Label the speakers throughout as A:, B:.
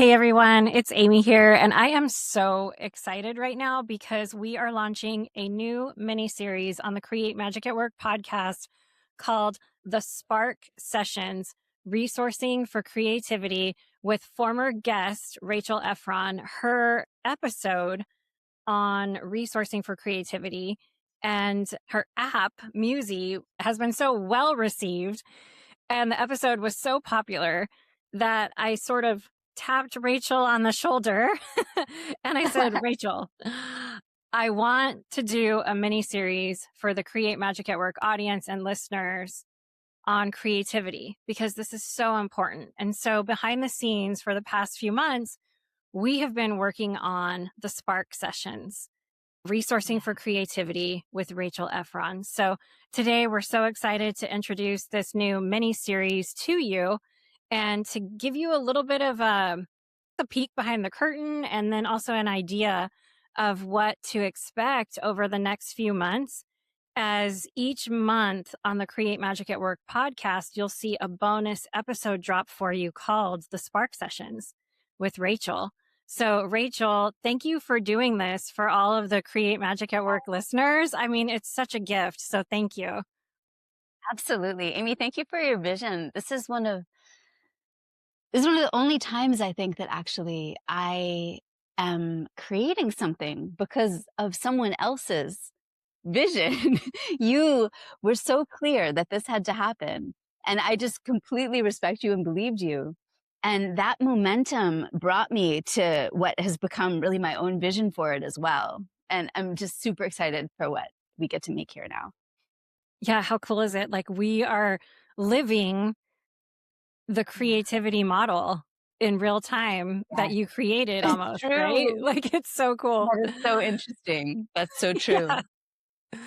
A: Hey everyone, it's Amy here, and I am so excited right now because we are launching a new mini series on the Create Magic at Work podcast called The Spark Sessions Resourcing for Creativity with former guest Rachel Efron. Her episode on resourcing for creativity and her app, Muzi, has been so well received. And the episode was so popular that I sort of tapped Rachel on the shoulder and I said, Rachel, I want to do a mini series for the Create Magic at Work audience and listeners on creativity because this is so important. And so behind the scenes for the past few months, we have been working on the Spark sessions, resourcing for creativity with Rachel Efron. So today we're so excited to introduce this new mini series to you and to give you a little bit of a peek behind the curtain and then also an idea of what to expect over the next few months. As each month on the Create Magic at Work podcast, you'll see a bonus episode drop for you called the Spark Sessions with Rachel. So Rachel, thank you for doing this for all of the Create Magic at Work listeners. I mean, it's such a gift. So thank you.
B: Absolutely. Amy, thank you for your vision. This is one of the only times I think that actually I am creating something because of someone else's vision. You were so clear that this had to happen. And I just completely respect you and believed you. And that momentum brought me to what has become really my own vision for it as well. And I'm just super excited for what we get to make here now.
A: Yeah, how cool is it? Like we are living the creativity model in real time that
B: Yes,
A: you created
B: it's
A: almost, right?
B: true.
A: Like it's so cool.
B: That is so interesting. That's so true.
A: Yeah.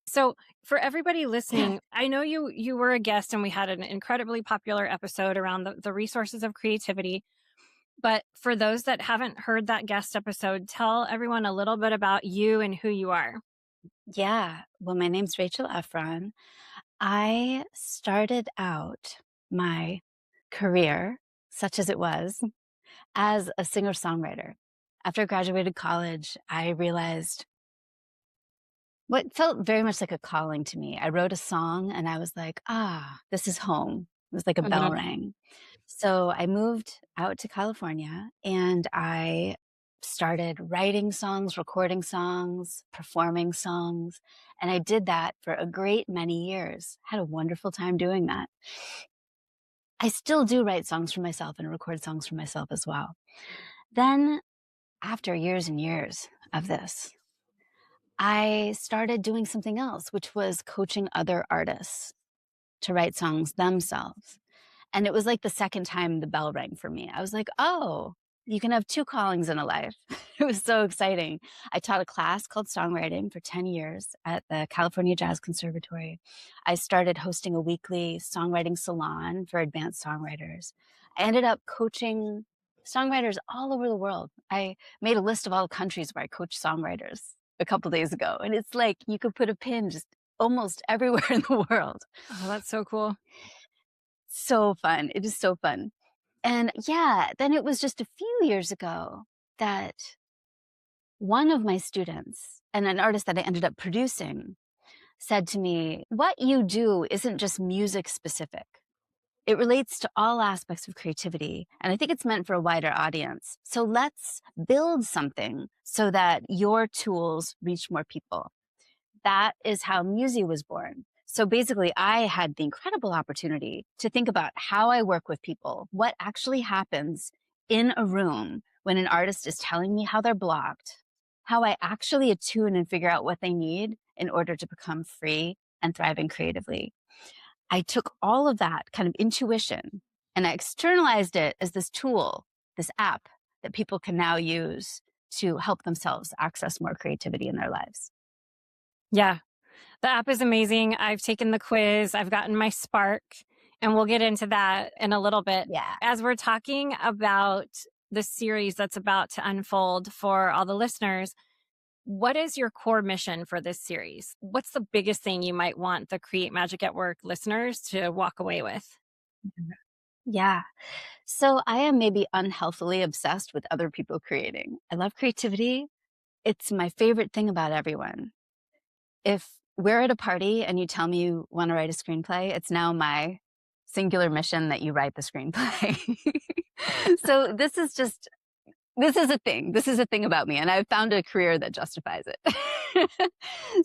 A: So for everybody listening, I know you were a guest and we had an incredibly popular episode around the resources of creativity. But for those that haven't heard that guest episode, tell everyone a little bit about you and who you are.
B: Yeah. Well, my name's Rachel Efron. I started out my career, such as it was, as a singer-songwriter. After I graduated college, I realized what felt very much like a calling to me. I wrote a song and I was like, this is home. It was like a bell
A: Mhm.
B: rang. So I moved out to California and I started writing songs, recording songs, performing songs. And I did that for a great many years. Had a wonderful time doing that. I still do write songs for myself and record songs for myself as well. Then, after years and years of this, I started doing something else, which was coaching other artists to write songs themselves. And it was like the second time the bell rang for me. I was like, oh, you can have two callings in a life. It was so exciting. I taught a class called songwriting for 10 years at the California Jazz Conservatory. I started hosting a weekly songwriting salon for advanced songwriters. I ended up coaching songwriters all over the world. I made a list of all the countries where I coach songwriters a couple days ago. And it's like you could put a pin just almost everywhere in the world.
A: Oh, that's so cool.
B: So fun. It is so fun. And yeah, then it was just a few years ago that one of my students and an artist that I ended up producing said to me, what you do isn't just music specific. It relates to all aspects of creativity. And I think it's meant for a wider audience. So let's build something so that your tools reach more people. That is how Muzi was born. So basically, I had the incredible opportunity to think about how I work with people, what actually happens in a room when an artist is telling me how they're blocked, how I actually attune and figure out what they need in order to become free and thriving creatively. I took all of that kind of intuition and I externalized it as this tool, this app that people can now use to help themselves access more creativity in their lives.
A: Yeah. The app is amazing. I've taken the quiz. I've gotten my spark, and we'll get into that in a little bit.
B: Yeah.
A: As we're talking about the series that's about to unfold for all the listeners, what is your core mission for this series? What's the biggest thing you might want the Create Magic at Work listeners to walk away with?
B: Yeah. So I am maybe unhealthily obsessed with other people creating. I love creativity. It's my favorite thing about everyone. If we're at a party and you tell me you want to write a screenplay, it's now my singular mission that you write the screenplay. So this is a thing. This is a thing about me, and I've found a career that justifies it.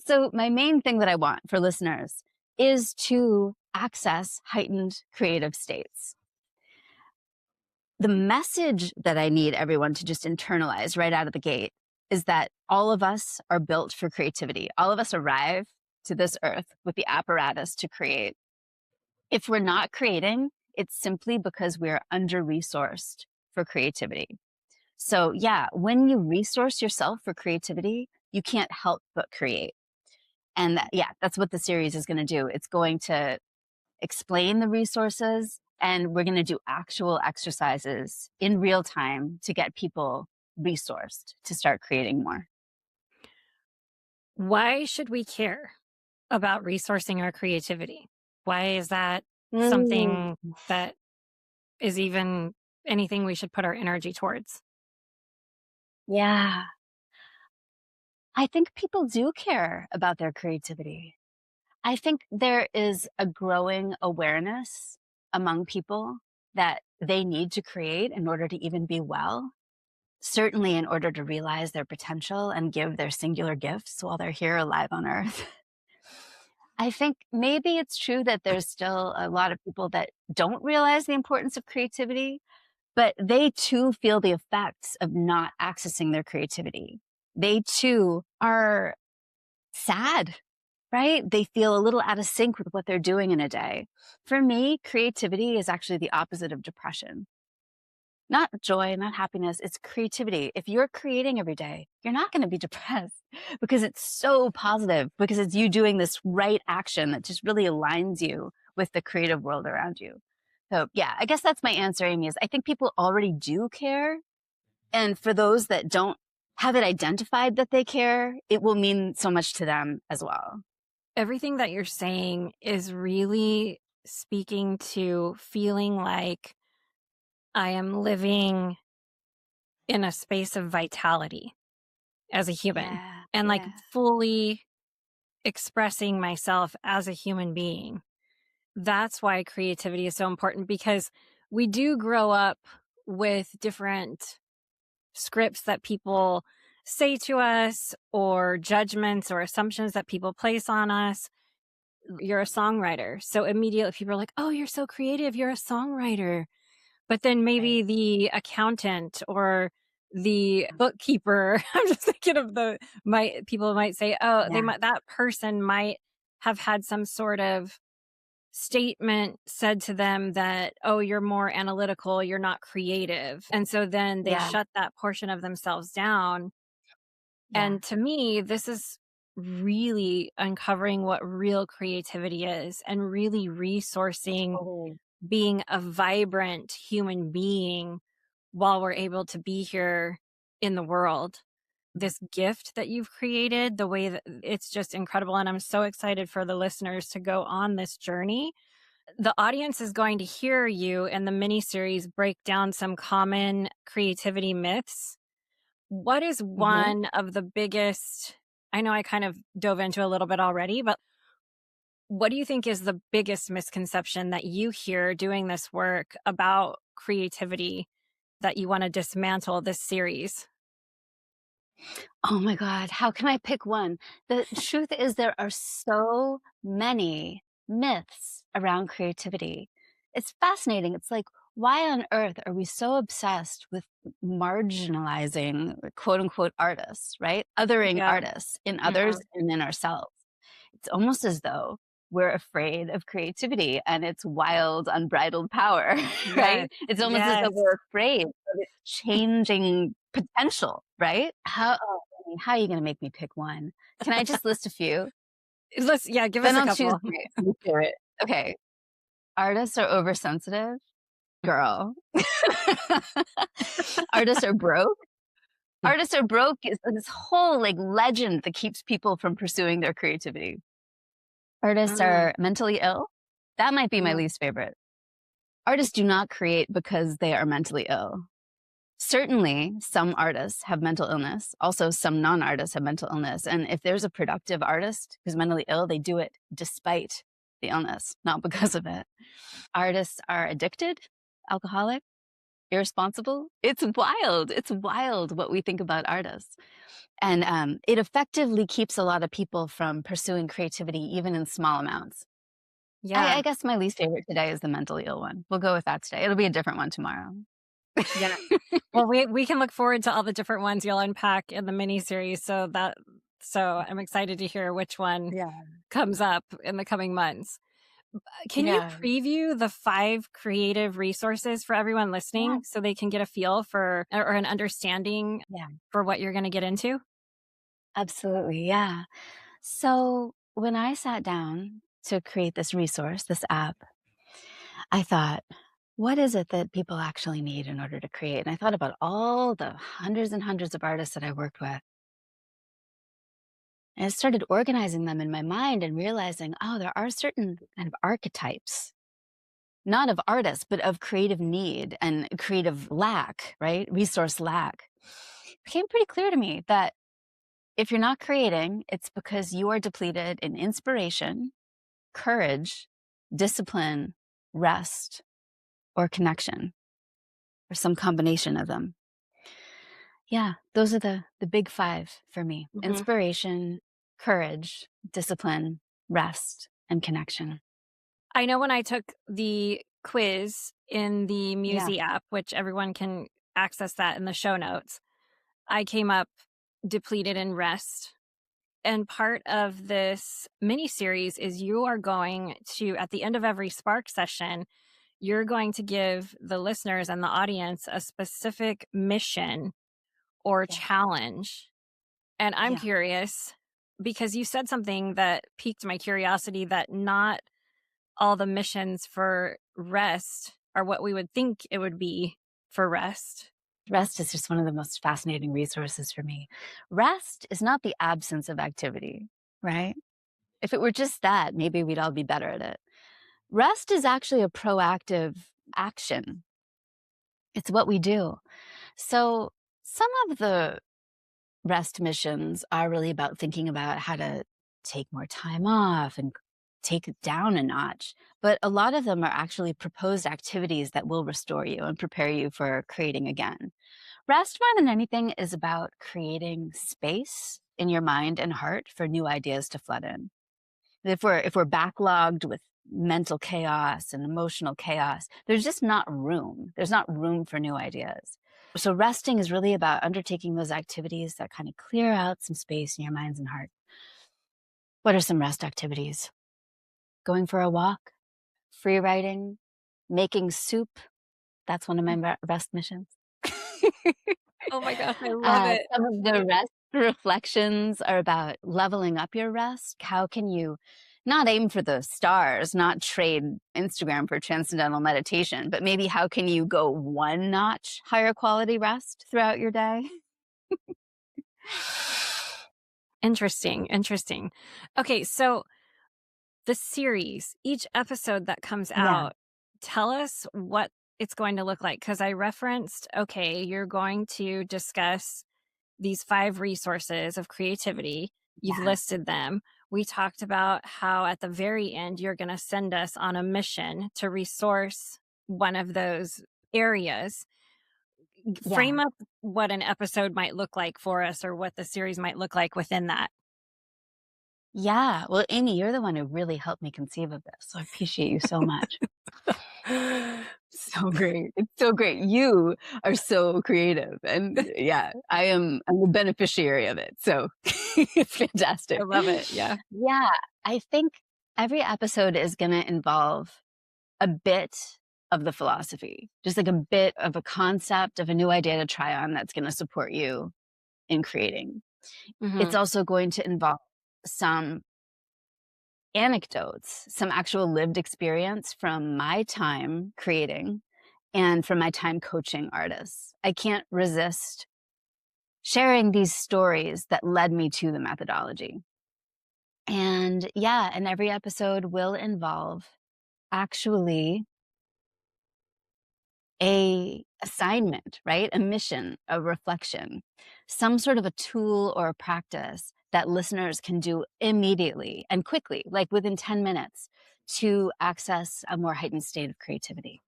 B: So my main thing that I want for listeners is to access heightened creative states. The message that I need everyone to just internalize right out of the gate is that all of us are built for creativity. All of us arrive to this earth with the apparatus to create. If we're not creating, it's simply because we're under-resourced for creativity. So yeah, when you resource yourself for creativity, you can't help but create. And that's what the series is going to do. It's going to explain the resources, and we're going to do actual exercises in real time to get people resourced to start creating more.
A: Why should we care about resourcing our creativity? Why is that
B: Mm,
A: something that is even anything we should put our energy towards?
B: yeah. I think people do care about their creativity. I think there is a growing awareness among people that they need to create in order to even be well. Certainly in order to realize their potential and give their singular gifts while they're here alive on earth. I think maybe it's true that there's still a lot of people that don't realize the importance of creativity, but they too feel the effects of not accessing their creativity. They too are sad, right? They feel a little out of sync with what they're doing in a day. For me, creativity is actually the opposite of depression. Not joy, not happiness, it's creativity. If you're creating every day, you're not going to be depressed because it's so positive, because it's you doing this right action that just really aligns you with the creative world around you. So yeah, I guess that's my answer, Amy, is I think people already do care. And for those that don't have it identified that they care, it will mean so much to them as well.
A: Everything that you're saying is really speaking to feeling like I am living in a space of vitality as a human
B: Yeah,
A: and like
B: yeah.
A: fully expressing myself as a human being. That's why creativity is so important, because we do grow up with different scripts that people say to us, or judgments or assumptions that people place on us. You're a songwriter. So immediately people are like, oh, you're so creative. You're a songwriter. But then
B: Right.
A: maybe the accountant or the bookkeeper, I'm just thinking of people might say, oh,
B: Yeah,
A: that person might have had some sort of statement said to them that, oh, you're more analytical, you're not creative. And so then they
B: yeah,
A: shut that portion of themselves down.
B: yeah.
A: And to me, this is really uncovering what real creativity is and really resourcing
B: Totally.
A: being a vibrant human being while we're able to be here in the world. This gift that you've created, the way that it's just incredible. And I'm so excited for the listeners to go on this journey. The audience is going to hear you in the mini series break down some common creativity myths. What is
B: Mhm.
A: one of the biggest? I know I kind of dove into a little bit already, but what do you think is the biggest misconception that you hear doing this work about creativity that you want to dismantle this series?
B: Oh my God, how can I pick one? The truth is there are so many myths around creativity. It's fascinating. It's like, why on earth are we so obsessed with marginalizing quote unquote artists, right? Othering
A: Yeah.
B: artists in others
A: Mhm.
B: and in ourselves. It's almost as though we're afraid of creativity and its wild, unbridled power,
A: Yes.
B: right? It's almost as though
A: Yes.
B: we're afraid of its changing potential, right? How are you gonna make me pick one? Can I just list a few?
A: Yeah, give us
B: Then
A: a
B: I'll choose
A: couple.
B: three. You do it. Okay. Artists are oversensitive. Girl. Artists are broke. Artists are broke is this whole, like, legend that keeps people from pursuing their creativity. Artists
A: Mm,
B: are mentally ill. That might be my
A: mm.
B: least favorite. Artists do not create because they are mentally ill. Certainly, some artists have mental illness. Also, some non-artists have mental illness. And if there's a productive artist who's mentally ill, they do it despite the illness, not because of it. Artists are addicted, alcoholic, irresponsible. It's wild. It's wild what we think about artists. And it effectively keeps a lot of people from pursuing creativity, even in small amounts.
A: Yeah.
B: I guess my least favorite today is the mentally ill one. We'll go with that today. It'll be a different one tomorrow.
A: Yeah. Well, we can look forward to all the different ones you'll unpack in the mini series. So I'm excited to hear which one
B: Yeah.
A: comes up in the coming months. Can you
B: Yeah.
A: preview the 5 creative resources for everyone
B: Yeah.
A: listening so they can get a feel for or an understanding
B: Yeah.
A: for what you're going to get into?
B: Absolutely. Yeah. So when I sat down to create this resource, this app, I thought, what is it that people actually need in order to create? And I thought about all the hundreds and hundreds of artists that I worked with. And I started organizing them in my mind and realizing, oh, there are certain kind of archetypes, not of artists, but of creative need and creative lack, right? Resource lack. It became pretty clear to me that if you're not creating, it's because you are depleted in inspiration, courage, discipline, rest, or connection, or some combination of them. Yeah, those are the big 5 for me.
A: Mhm.
B: Inspiration, courage, discipline, rest, and connection.
A: I know when I took the quiz in the
B: Yeah,
A: Muzi app, which everyone can access that in the show notes, I came up depleted in rest. And part of this mini series is you are going to, at the end of every Spark session, you're going to give the listeners and the audience a specific mission or
B: yeah,
A: challenge. And I'm
B: yeah.
A: curious because you said something that piqued my curiosity that not all the missions for rest are what we would think it would be for rest.
B: Rest is just one of the most fascinating resources for me. Rest is not the absence of activity, right? If it were just that, maybe we'd all be better at it. Rest is actually a proactive action. It's what we do. So some of the rest missions are really about thinking about how to take more time off and take it down a notch. But a lot of them are actually proposed activities that will restore you and prepare you for creating again. Rest, more than anything, is about creating space in your mind and heart for new ideas to flood in. If we're backlogged with mental chaos and emotional chaos, there's just not room. There's not room for new ideas. So resting is really about undertaking those activities that kind of clear out some space in your minds and heart. What are some rest activities? Going for a walk, free writing, making soup. That's one of my rest missions.
A: Oh my gosh, I love it.
B: Some of the rest reflections are about leveling up your rest. How can you not aim for the stars, not trade Instagram for transcendental meditation, but maybe how can you go one notch higher quality rest throughout your day?
A: Interesting, interesting. Okay, so the series, each episode that comes
B: Yeah,
A: out, tell us what it's going to look like. Because I referenced, okay, you're going to discuss these 5 resources of creativity. You've
B: yeah,
A: listed them. We talked about how at the very end, you're going to send us on a mission to resource one of those areas.
B: yeah.
A: Frame up what an episode might look like for us or what the series might look like within that.
B: Yeah. Well, Amy, you're the one who really helped me conceive of this. So I appreciate you so much. So great. It's so great. You are so creative. And yeah, I'm the beneficiary of it. So it's
A: I
B: fantastic.
A: love it. Yeah.
B: Yeah. I think every episode is going to involve a bit of the philosophy, just like a bit of a concept of a new idea to try on that's going to support you in creating. It's
A: Hmm.
B: also going to involve some anecdotes, some actual lived experience from my time creating and from my time coaching artists. I can't resist sharing these stories that led me to the methodology. And yeah, and every episode will involve actually a assignment, right? A mission, a reflection, some sort of a tool or a practice that listeners can do immediately and quickly, like within 10 minutes, to access a more heightened state of creativity.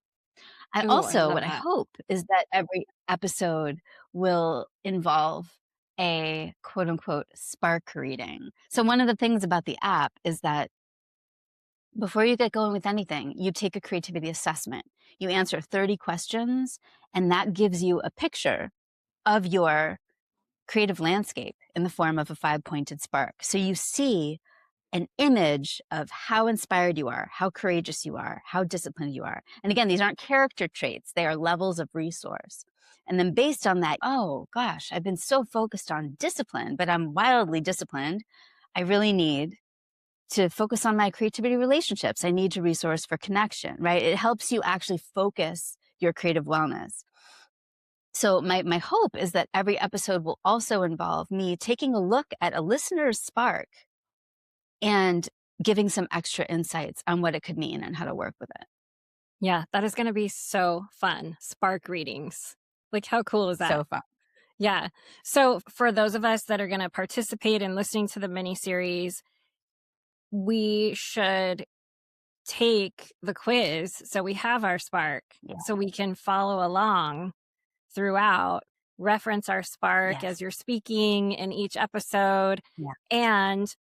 B: I
A: Ooh, I
B: also,
A: love
B: what I
A: that.
B: hope is that every episode will involve a quote unquote spark reading. So, one of the things about the app is that before you get going with anything, you take a creativity assessment. You answer 30 questions, and that gives you a picture of your creative landscape in the form of a 5-pointed spark. So you see an image of how inspired you are, how courageous you are, how disciplined you are. And again, these aren't character traits, they are levels of resource. And then based on that, oh gosh, I've been so focused on discipline, but I'm wildly disciplined. I really need to focus on my creativity relationships. I need to resource for connection, right? It helps you actually focus your creative wellness. So my hope is that every episode will also involve me taking a look at a listener's spark and giving some extra insights on what it could mean and how to work with it.
A: Yeah, that is going to be so fun. Spark readings. Like, how cool is that?
B: So fun.
A: Yeah. So, for those of us that are going to participate in listening to the mini series, we should take the quiz so we have our spark
B: Yeah.
A: so we can follow along throughout, reference our spark as
B: Yes.
A: you're speaking in each episode.
B: Yeah.
A: And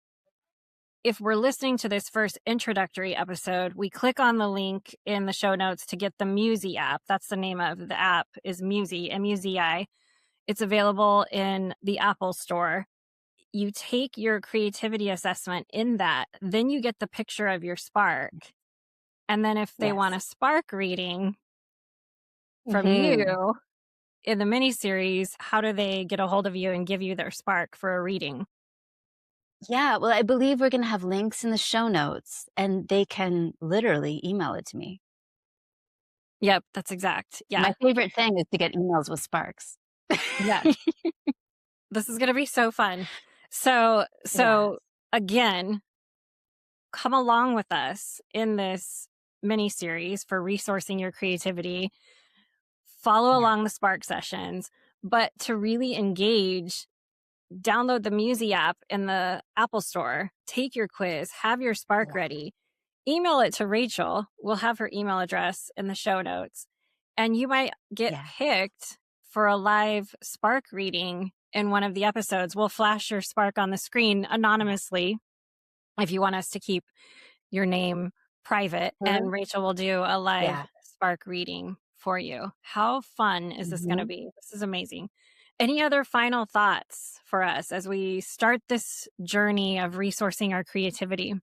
A: if we're listening to this first introductory episode, we click on the link in the show notes to get the Muzi app. That's the name of the app, is Muzi, M-U-Z-I. It's available in the Apple Store. You take your creativity assessment in that, then you get the picture of your spark. And then if they want
B: Yes.
A: a spark reading from
B: Hmm.
A: you in the mini series, how do they get a hold of you and give you their spark for a reading?
B: Yeah. Well, I believe we're going to have links in the show notes and they can literally email it to me.
A: Yep, that's exact.
B: My
A: Yeah.
B: favorite thing is to get emails with sparks.
A: Yeah. This is going to be so fun. So
B: Yes.
A: again, come along with us in this mini series for resourcing your creativity. Follow
B: Yeah.
A: along the spark sessions, but to really engage, download the Musi app in the Apple Store, take your quiz, have your spark
B: Yeah.
A: ready, email it to Rachel. We'll have her email address in the show notes. And you might get
B: Yeah.
A: picked for a live spark reading in one of the episodes. We'll flash your spark on the screen anonymously if you want us to keep your name private. And
B: Mhm.
A: Rachel will do a live
B: Yeah.
A: spark reading for you. How fun is this going to
B: Mhm.
A: be? This is amazing. Any other final thoughts for us as we start this journey of resourcing our creativity?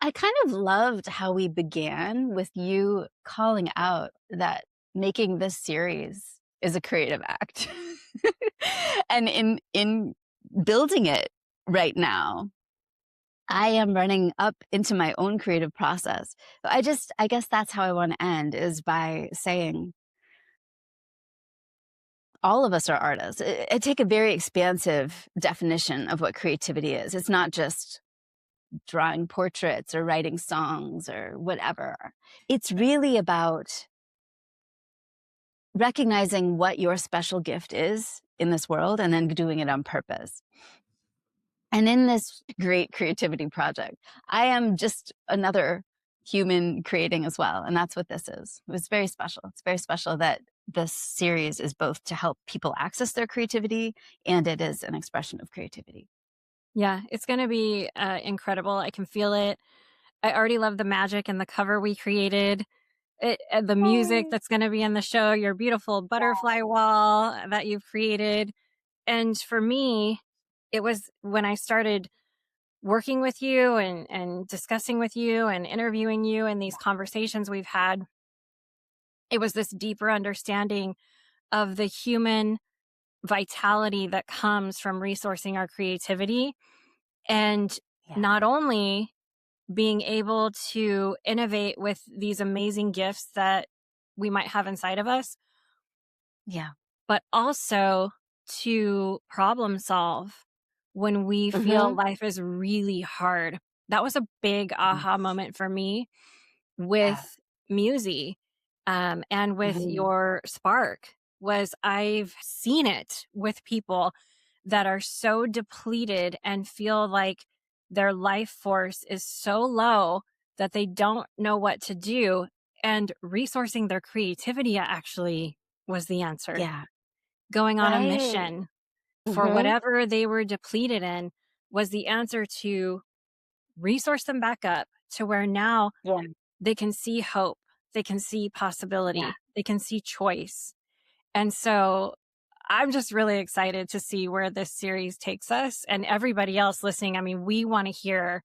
B: I kind of loved how we began with you calling out that making this series is a creative act. And in building it right now, I am running up into my own creative process. I guess that's how I want to end, is by saying all of us are artists. I take a very expansive definition of what creativity is. It's not just drawing portraits or writing songs or whatever. It's really about recognizing what your special gift is in this world and then doing it on purpose. And in this great creativity project, I am just another human creating as well. And that's what this is. It was very special. It's very special that this series is both to help people access their creativity and it is an expression of creativity.
A: Yeah, it's going to be incredible. I can feel it. I already love the magic and the cover we created. The music
B: Oh,
A: that's going to be in the show, your beautiful butterfly wall that you've created. And for me, it was when I started working with you and discussing with you and interviewing you and these conversations we've had, it was this deeper understanding of the human vitality that comes from resourcing our creativity. And
B: yeah.
A: not only being able to innovate with these amazing gifts that we might have inside of us,
B: Yeah.
A: but also to problem solve when we feel
B: Hmm.
A: life is really hard. That was a big aha
B: Yes.
A: moment for me
B: Yeah.
A: with Musi. and with your spark was I've seen it with people that are so depleted and feel like their life force is so low that they don't know what to do. And resourcing their creativity actually was the answer.
B: Yeah.
A: Going on a
B: Right.
A: mission for
B: Mhm.
A: whatever they were depleted in was the answer to resource them back up to where now
B: Yeah.
A: they can see hope, they can see
B: Yeah.
A: possibility, they can see choice. And so I'm just really excited to see where this series takes us and everybody else listening. I mean, we want to hear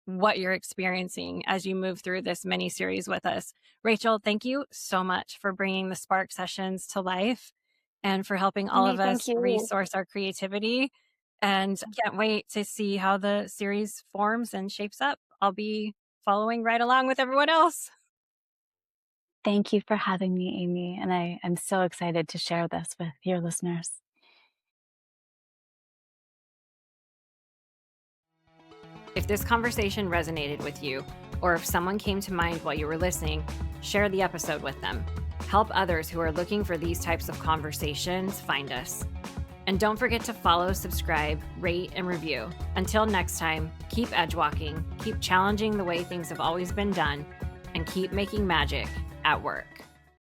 A: what you're experiencing as you move through this mini series with us. Rachel, thank you so much for bringing the Spark sessions to life and for helping all
B: Amy,
A: of
B: thank
A: us
B: you.
A: resource our creativity. And can't wait to see how the series forms and shapes up. I'll be following right along with everyone else.
B: Thank you for having me, Amy, and I'm so excited to share this with your listeners.
A: If this conversation resonated with you, or if someone came to mind while you were listening, share the episode with them. Help others who are looking for these types of conversations find us. And don't forget to follow, subscribe, rate, and review. Until next time, keep edge walking, keep challenging the way things have always been done, and keep making magic at work.